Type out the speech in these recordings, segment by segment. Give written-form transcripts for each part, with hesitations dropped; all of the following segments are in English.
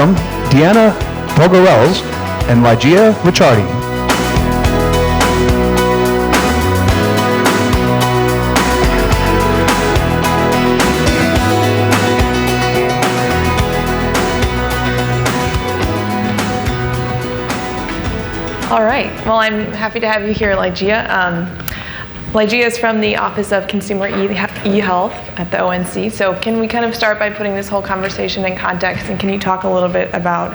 welcome Deanna Pogorelc and Lygeia Ricciardi. All right, well, I'm happy to have you here, Lygeia. Lygeia is from the Office of Consumer eHealth at the ONC. So can we kind of start by putting this whole conversation in context, and can you talk a little bit about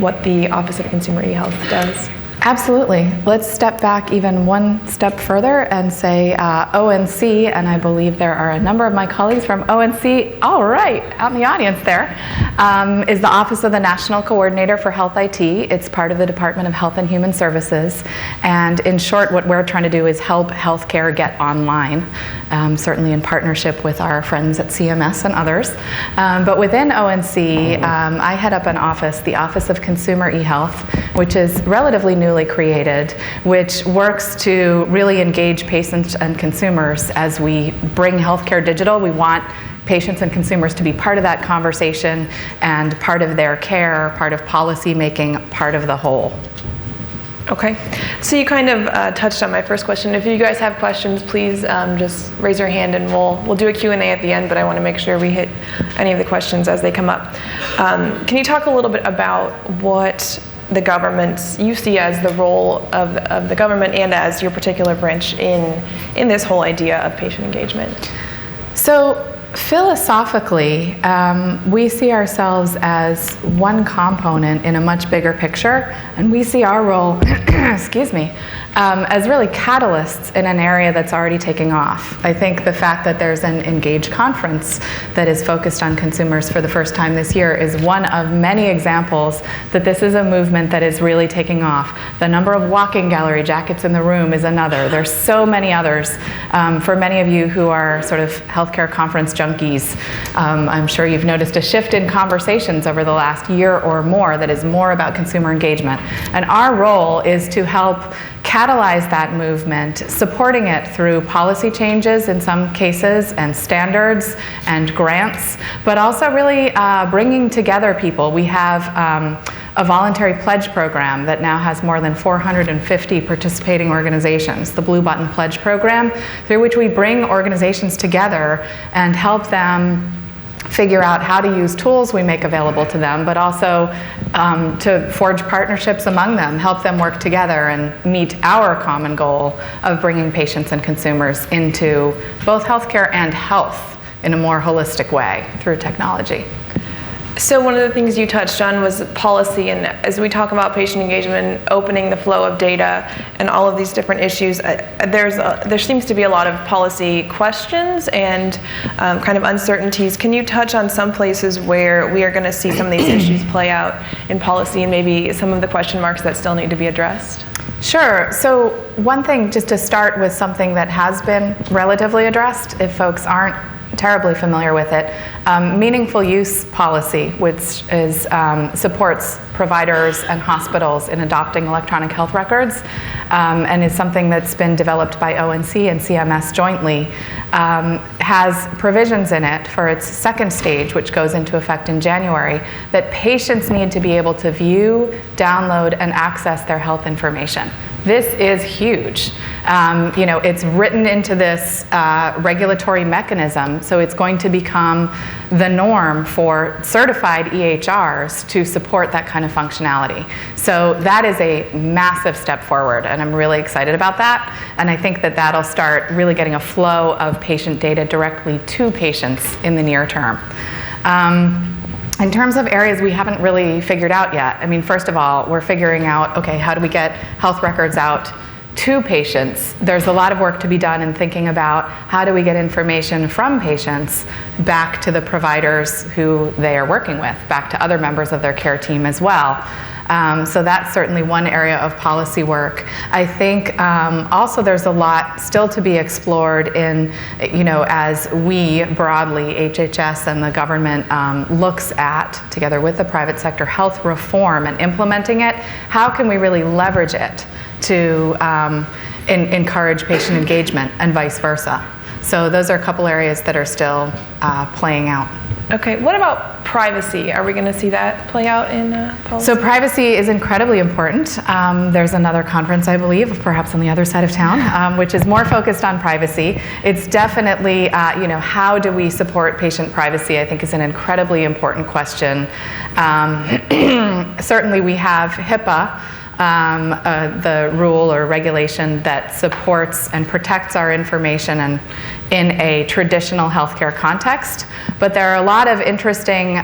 what the Office of Consumer eHealth does? Absolutely. Let's step back even one step further and say ONC, and I believe there are a number of my colleagues from ONC, all right, out in the audience there, is the Office of the National Coordinator for Health IT. It's part of the Department of Health and Human Services. And in short, what we're trying to do is help healthcare get online, certainly in partnership with our friends at CMS and others. But within ONC, I head up an office, the Office of Consumer eHealth, which is relatively newly created, which works to really engage patients and consumers as we bring healthcare digital. We want patients and consumers to be part of that conversation and part of their care, part of policy making, part of the whole. Okay, so you kind of touched on my first question. If you guys have questions, please just raise your hand and we'll do a Q&A at the end, but I want to make sure we hit any of the questions as they come up. Can you talk a little bit about what the government, you see as the role of the government and as your particular branch in this whole idea of patient engagement? So philosophically, we see ourselves as one component in a much bigger picture, and we see our role, excuse me, as really catalysts in an area that's already taking off. I think the fact that there's an Engage conference that is focused on consumers for the first time this year is one of many examples that this is a movement that is really taking off. The number of walking gallery jackets in the room is another. There's so many others. For many of you who are sort of healthcare conference junkies, I'm sure you've noticed a shift in conversations over the last year or more that is more about consumer engagement. And our role is to help catalyze that movement, supporting it through policy changes in some cases and standards and grants, but also really bringing together people. We have a voluntary pledge program that now has more than 450 participating organizations, the Blue Button Pledge Program, through which we bring organizations together and help them figure out how to use tools we make available to them, but also to forge partnerships among them, help them work together and meet our common goal of bringing patients and consumers into both healthcare and health in a more holistic way through technology. So one of the things you touched on was policy, and as we talk about patient engagement, opening the flow of data, and all of these different issues, there seems to be a lot of policy questions and kind of uncertainties. Can you touch on some places where we are going to see some of these issues play out in policy and maybe some of the question marks that still need to be addressed? Sure. So one thing, just to start with something that has been relatively addressed, if folks aren't terribly familiar with it, meaningful use policy, which is, supports providers and hospitals in adopting electronic health records, and is something that's been developed by ONC and CMS jointly, has provisions in it for its second stage, which goes into effect in January, that patients need to be able to view, download, and access their health information. This is huge. It's written into this regulatory mechanism, so it's going to become the norm for certified EHRs to support that kind of functionality. So that is a massive step forward, and I'm really excited about that. And I think that that'll start really getting a flow of patient data directly to patients in the near term. In terms of areas we haven't really figured out yet, I mean, first of all, we're figuring out, okay, how do we get health records out to patients? There's a lot of work to be done in thinking about how do we get information from patients back to the providers who they are working with, back to other members of their care team as well. So that's certainly one area of policy work. I think also there's a lot still to be explored in, as we broadly, HHS and the government looks at, together with the private sector, health reform and implementing it, how can we really leverage it to encourage patient engagement and vice versa. So those are a couple areas that are still playing out. Okay, what about Privacy, are we going to see that play out in policy? So privacy is incredibly important. There's another conference, I believe, perhaps on the other side of town, which is more focused on privacy. It's definitely, how do we support patient privacy, I think is an incredibly important question. Certainly we have HIPAA, the rule or regulation that supports and protects our information and in a traditional healthcare context. But there are a lot of interesting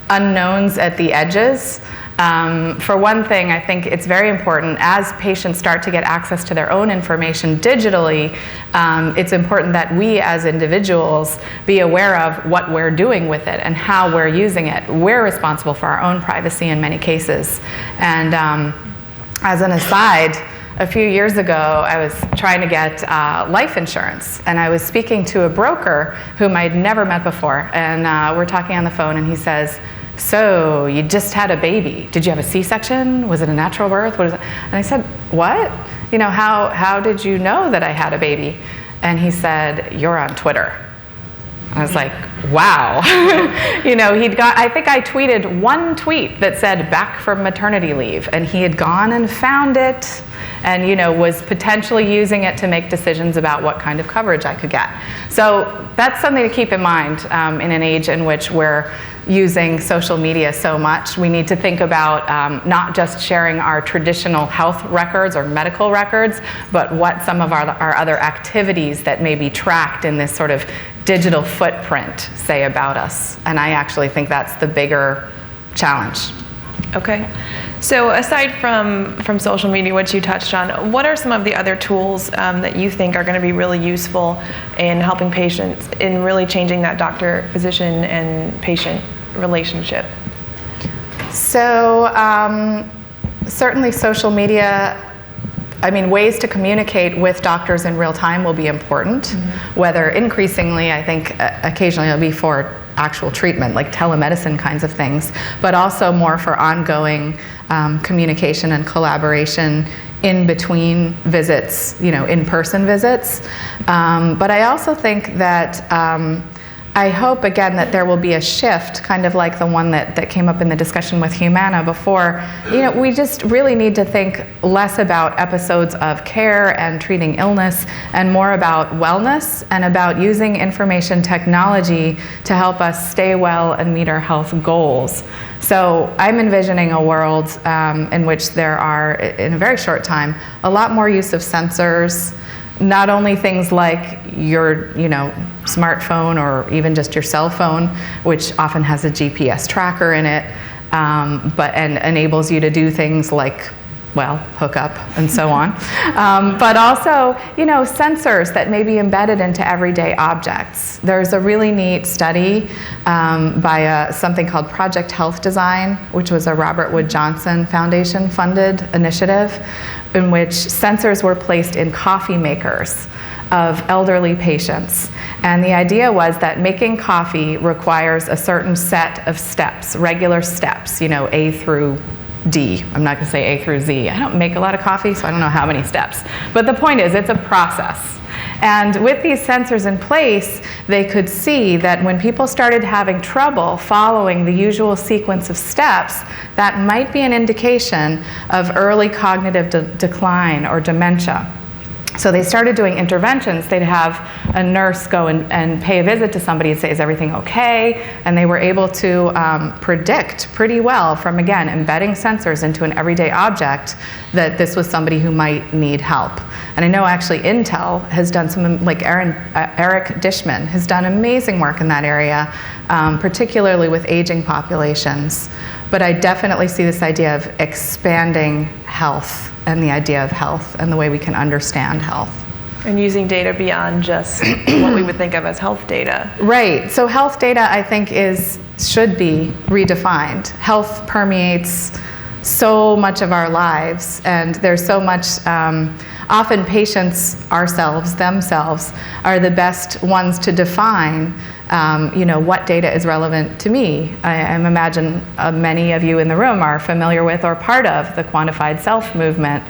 unknowns at the edges. For one thing, I think it's very important as patients start to get access to their own information digitally, it's important that we as individuals be aware of what we're doing with it and how we're using it. We're responsible for our own privacy in many cases. And as an aside, a few years ago, I was trying to get life insurance, and I was speaking to a broker whom I'd never met before, and we're talking on the phone, and he says, "So, you just had a baby. Did you have a C-section? Was it a natural birth? What is it?" And I said, "What? How did you know that I had a baby?" And he said, "You're on Twitter." I was like, wow. I think I tweeted one tweet that said back from maternity leave, and he had gone and found it and, was potentially using it to make decisions about what kind of coverage I could get. So that's something to keep in mind in an age in which we're using social media so much. We need to think about not just sharing our traditional health records or medical records, but what some of our other activities that may be tracked in this sort of digital footprint say about us. And I actually think that's the bigger challenge. Okay. So aside from social media, which you touched on, what are some of the other tools that you think are going to be really useful in helping patients, in really changing that doctor-physician and patient relationship? So certainly social media, ways to communicate with doctors in real time will be important, whether increasingly, I think occasionally it'll be for actual treatment, like telemedicine kinds of things, but also more for ongoing communication and collaboration in between visits, in-person visits. But I also think that I hope, again, that there will be a shift, kind of like the one that came up in the discussion with Humana before. We just really need to think less about episodes of care and treating illness and more about wellness and about using information technology to help us stay well and meet our health goals. So I'm envisioning a world in which there are, in a very short time, a lot more use of sensors. Not only things like your, smartphone or even just your cell phone, which often has a GPS tracker in it, and enables you to do things like, hook up and so on. But also, sensors that may be embedded into everyday objects. There's a really neat study by something called Project Health Design, which was a Robert Wood Johnson Foundation funded initiative, in which sensors were placed in coffee makers of elderly patients. And the idea was that making coffee requires a certain set of steps, regular steps, A through D. I'm not going to say A through Z. I don't make a lot of coffee, so I don't know how many steps. But the point is, it's a process. And with these sensors in place, they could see that when people started having trouble following the usual sequence of steps, that might be an indication of early cognitive decline or dementia. So they started doing interventions. They'd have a nurse go and pay a visit to somebody and say, "Is everything okay?" And they were able to predict pretty well from, again, embedding sensors into an everyday object that this was somebody who might need help. And I know actually Intel has done some, like Eric Dishman has done amazing work in that area, particularly with aging populations. But I definitely see this idea of expanding health and the idea of health and the way we can understand health. And using data beyond just what we would think of as health data. Right. So health data, I think, should be redefined. Health permeates so much of our lives, and there's so much, often patients themselves are the best ones to define what data is relevant to me. I imagine many of you in the room are familiar with or part of the quantified self movement.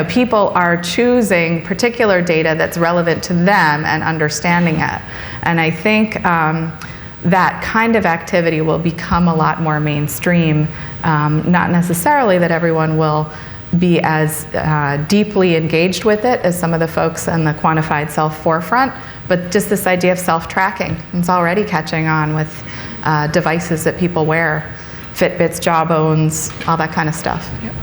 People are choosing particular data that's relevant to them and understanding it. And I think that kind of activity will become a lot more mainstream. Not necessarily that everyone will be as deeply engaged with it as some of the folks in the quantified self forefront, but just this idea of self-tracking. It's already catching on with devices that people wear, Fitbits, Jawbones, all that kind of stuff. Yep.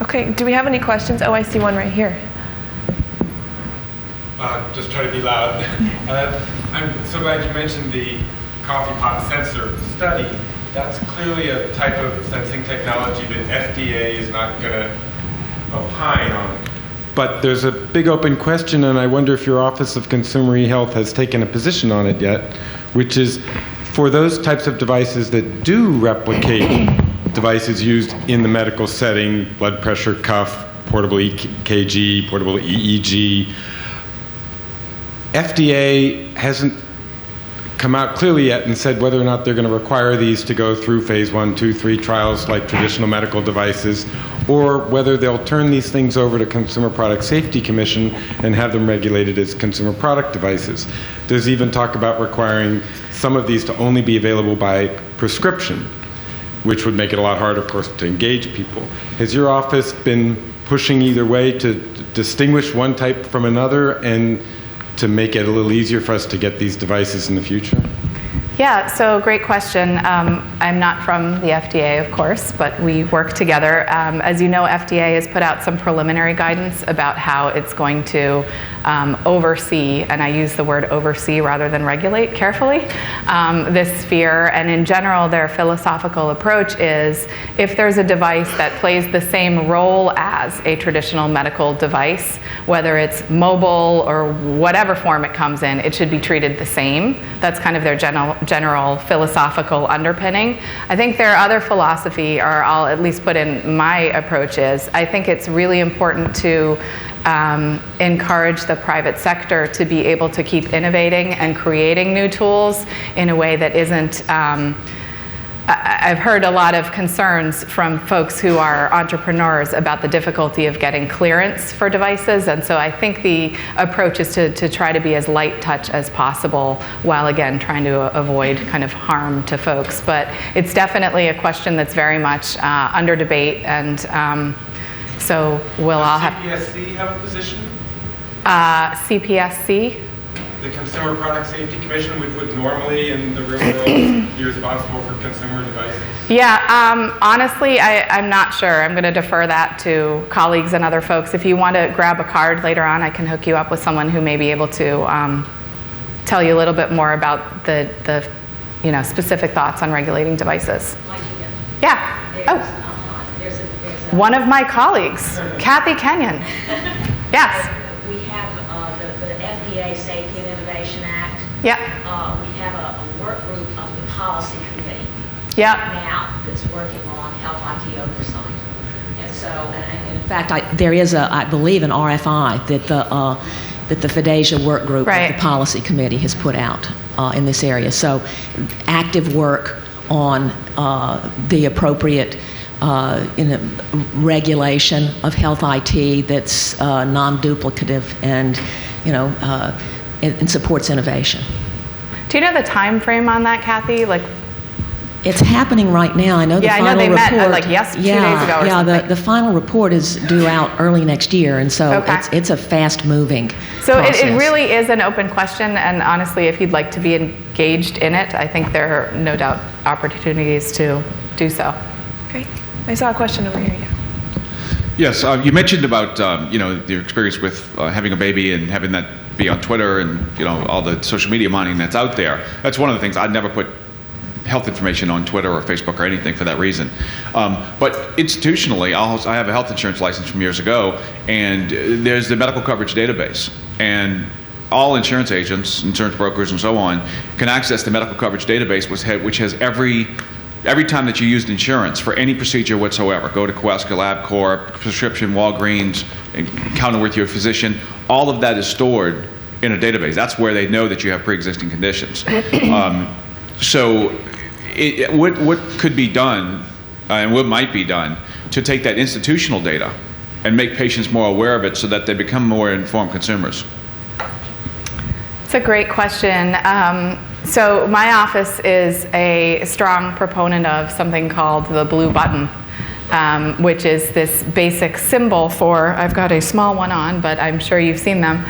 Okay, do we have any questions? Oh, I see one right here. Just try to be loud. I'm so glad you mentioned the coffee pot sensor study. That's clearly a type of sensing technology that FDA is not going to opine on. But there's a big open question, and I wonder if your Office of Consumer eHealth has taken a position on it yet, which is for those types of devices that do replicate devices used in the medical setting, blood pressure cuff, portable EKG, portable EEG, FDA hasn't come out clearly yet and said whether or not they're going to require these to go through phase 1, 2, 3 trials like traditional medical devices, or whether they'll turn these things over to Consumer Product Safety Commission and have them regulated as consumer product devices. There's even talk about requiring some of these to only be available by prescription, which would make it a lot harder, of course, to engage people. Has your office been pushing either way to distinguish one type from another and to make it a little easier for us to get these devices in the future? Yeah, so great question. I'm not from the FDA, of course, but we work together. As you know, FDA has put out some preliminary guidance about how it's going to oversee, and I use the word oversee rather than regulate carefully, this sphere. And in general, their philosophical approach is if there's a device that plays the same role as a traditional medical device, whether it's mobile or whatever form it comes in, it should be treated the same. That's kind of their general philosophical underpinning. I think their other philosophy, or I'll at least put in my approach, is I think it's really important to encourage the private sector to be able to keep innovating and creating new tools in a way that isn't, I've heard a lot of concerns from folks who are entrepreneurs about the difficulty of getting clearance for devices, and so I think the approach is to try to be as light touch as possible while again trying to avoid kind of harm to folks. But it's definitely a question that's very much under debate, and so we'll all have... CPSC have a position? CPSC? The Consumer Product Safety Commission, which would normally in the real world be responsible for consumer devices? Yeah, honestly, I'm not sure. I'm going to defer that to colleagues and other folks. If you want to grab a card later on, I can hook you up with someone who may be able to tell you a little bit more about the specific thoughts on regulating devices. Lygeia. Yeah. There's One of my colleagues, Kathy Kenyon. Yes. We have the FDA Safety and Innovation Act. Yeah. We have a work group of the policy committee Yeah. now that's working on health IT oversight. And so, in fact, there is I believe, an RFI that the FDASIA work group Right. of the policy committee has put out in this area. So, active work on the appropriate regulation of health IT that's non-duplicative and and supports innovation. Do you know the time frame on that, Kathy? Like, It's happening right now. I know the final they report. met like 2 days ago or something. The final report is due out early next year, and so Okay. it's a fast-moving so process. it really is an open question, and honestly, if you'd like to be engaged in it, I think there are no doubt opportunities to do so. Great. I saw a question over here. Yeah. Yes, you mentioned about your experience with having a baby and having that be on Twitter and all the social media mining that's out there. That's one of the things. I'd never put health information on Twitter or Facebook or anything for that reason. But institutionally, I have a health insurance license from years ago, and there's the medical coverage database, and all insurance agents, insurance brokers, and so on can access the medical coverage database, which has every time that you used insurance for any procedure whatsoever. Go to Quest, LabCorp, prescription, Walgreens, encounter with your physician. All of that is stored in a database. That's where they know that you have pre-existing conditions. So what could be done, and what might be done, to take that institutional data and make patients more aware of it so that they become more informed consumers? It's a great question. So my office is a strong proponent of something called the blue button, which is this basic symbol for, I've got a small one on, but I'm sure you've seen them,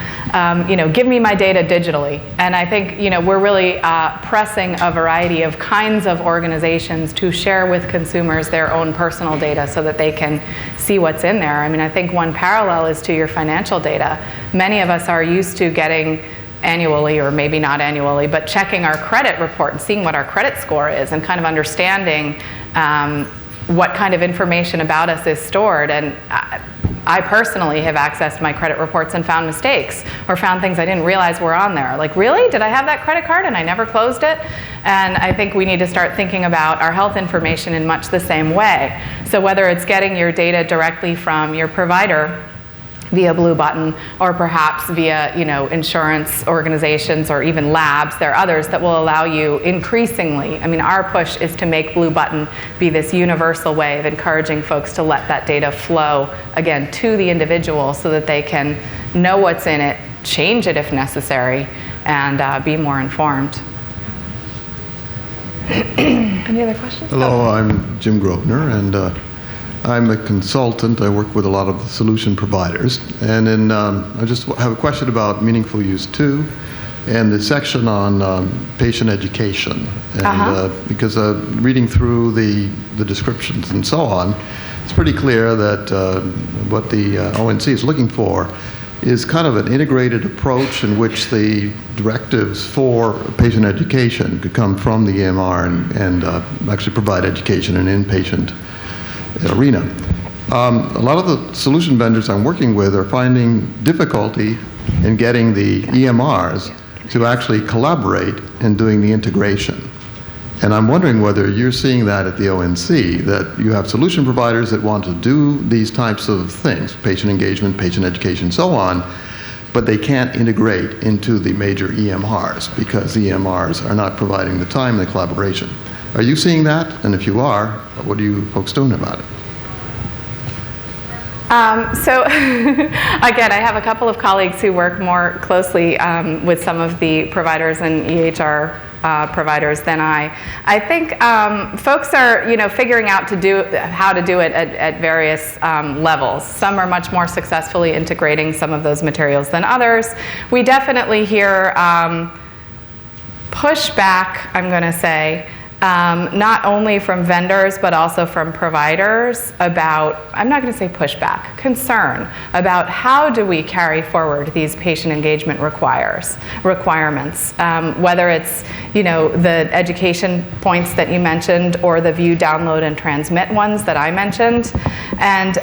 give me my data digitally. And I think, we're really pressing a variety of kinds of organizations to share with consumers their own personal data so that they can see what's in there. I mean, I think one parallel is to your financial data. Many of us are used to getting annually, or maybe not annually, but checking our credit report and seeing what our credit score is and kind of understanding what kind of information about us is stored. And I personally have accessed my credit reports and found mistakes or found things I didn't realize were on there. Like, really? Did I have that credit card and I never closed it? And I think we need to start thinking about our health information in much the same way. So whether it's getting your data directly from your provider via Blue Button, or perhaps via insurance organizations or even labs. There are others that will allow you increasingly. I mean, our push is to make Blue Button be this universal way of encouraging folks to let that data flow, again, to the individual so that they can know what's in it, change it if necessary, and be more informed. Any other questions? Hello, I'm Jim Grosvenor, and I'm a consultant. I work with a lot of the solution providers. And I just have a question about Meaningful Use 2 and the section on patient education. And because reading through the descriptions and so on, it's pretty clear that what the ONC is looking for is kind of an integrated approach in which the directives for patient education could come from the EMR and actually provide education in an inpatient arena. A lot of the solution vendors I'm working with are finding difficulty in getting the EMRs to actually collaborate in doing the integration. And I'm wondering whether you're seeing that at the ONC, that you have solution providers that want to do these types of things, patient engagement, patient education, so on, but they can't integrate into the major EMRs because the EMRs are not providing the time and the collaboration. Are you seeing that? And if you are, what are you folks doing about it? So again, I have a couple of colleagues who work more closely with some of the providers and EHR providers than I. I think folks are, figuring out how to do it at various levels. Some are much more successfully integrating some of those materials than others. We definitely hear pushback, I'm going to say, not only from vendors, but also from providers about, I'm not going to say pushback, concern about how do we carry forward these patient engagement requirements, whether it's, the education points that you mentioned or the view, download, and transmit ones that I mentioned. And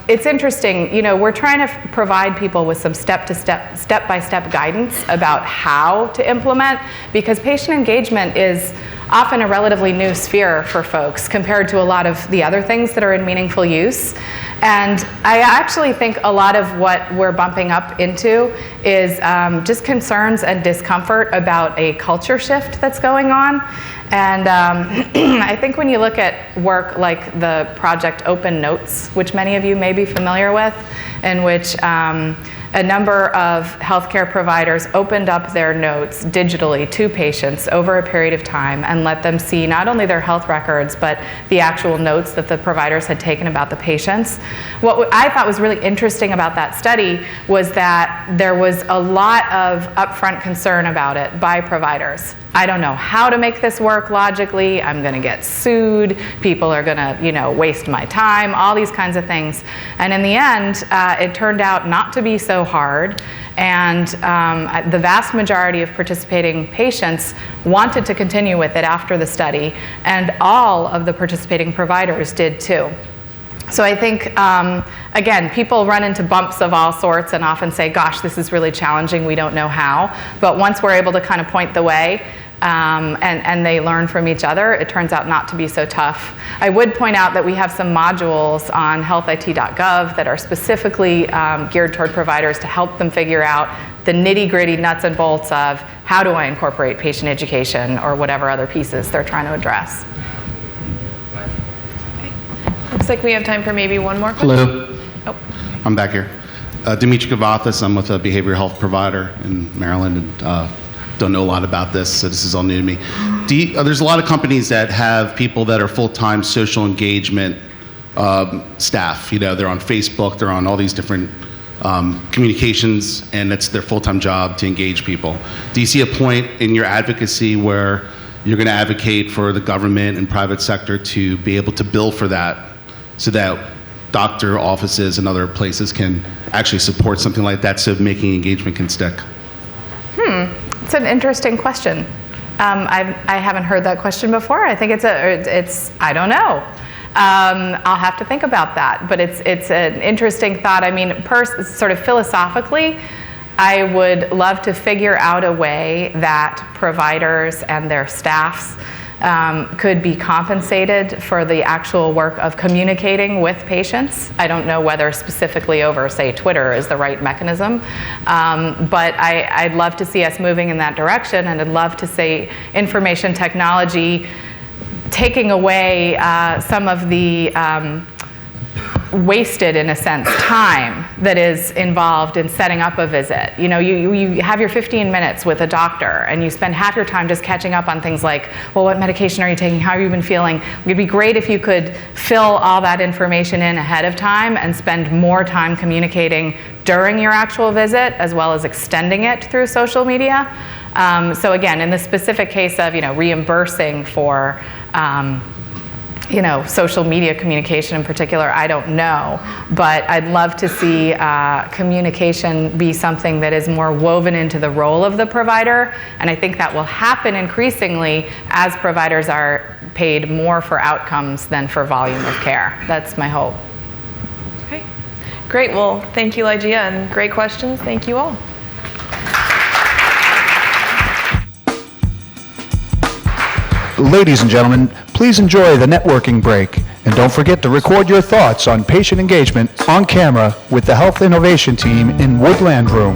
it's interesting, we're trying to provide people with some step-by-step guidance about how to implement, because patient engagement is often a relatively new sphere for folks compared to a lot of the other things that are in meaningful use. And I actually think a lot of what we're bumping up into is just concerns and discomfort about a culture shift that's going on. And I think when you look at work like the project Open Notes, which many of you may be familiar with, in which a number of healthcare providers opened up their notes digitally to patients over a period of time and let them see not only their health records, but the actual notes that the providers had taken about the patients. What I thought was really interesting about that study was that there was a lot of upfront concern about it by providers. I don't know how to make this work logically. I'm going to get sued. People are going to, waste my time, all these kinds of things. And in the end, it turned out not to be so hard. And the vast majority of participating patients wanted to continue with it after the study. And all of the participating providers did too. So I think, again, people run into bumps of all sorts and often say, gosh, this is really challenging, we don't know how. But once we're able to kind of point the way, and they learn from each other, it turns out not to be so tough. I would point out that we have some modules on healthit.gov that are specifically geared toward providers to help them figure out the nitty-gritty nuts and bolts of how do I incorporate patient education or whatever other pieces they're trying to address. Looks like we have time for maybe one more question. Hello. Oh. I'm back here. Dimitri Kavathis. I'm with a behavioral health provider in Maryland. And don't know a lot about this, so this is all new to me. There's a lot of companies that have people that are full-time social engagement staff. They're on Facebook, they're on all these different communications, and it's their full-time job to engage people. Do you see a point in your advocacy where you're going to advocate for the government and private sector to be able to bill for that, so that doctor offices and other places can actually support something like that, so making engagement can stick? It's an interesting question. I haven't heard that question before. I think I don't know. I'll have to think about that, but it's an interesting thought. I mean, sort of philosophically, I would love to figure out a way that providers and their staffs could be compensated for the actual work of communicating with patients. I don't know whether specifically over, say, Twitter is the right mechanism, but I'd love to see us moving in that direction, and I'd love to see information technology taking away some of the wasted, in a sense, time that is involved in setting up a visit. You have your 15 minutes with a doctor, and you spend half your time just catching up on things like, well, what medication are you taking? How have you been feeling? It'd be great if you could fill all that information in ahead of time and spend more time communicating during your actual visit, as well as extending it through social media. So again, in the specific case of reimbursing for social media communication in particular, I don't know, but I'd love to see communication be something that is more woven into the role of the provider, and I think that will happen increasingly as providers are paid more for outcomes than for volume of care. That's my hope. Okay, great. Well, thank you, Lygeia, and great questions. Thank you all. Ladies and gentlemen, please enjoy the networking break, and don't forget to record your thoughts on patient engagement on camera with the Health Innovation Team in Woodland Room.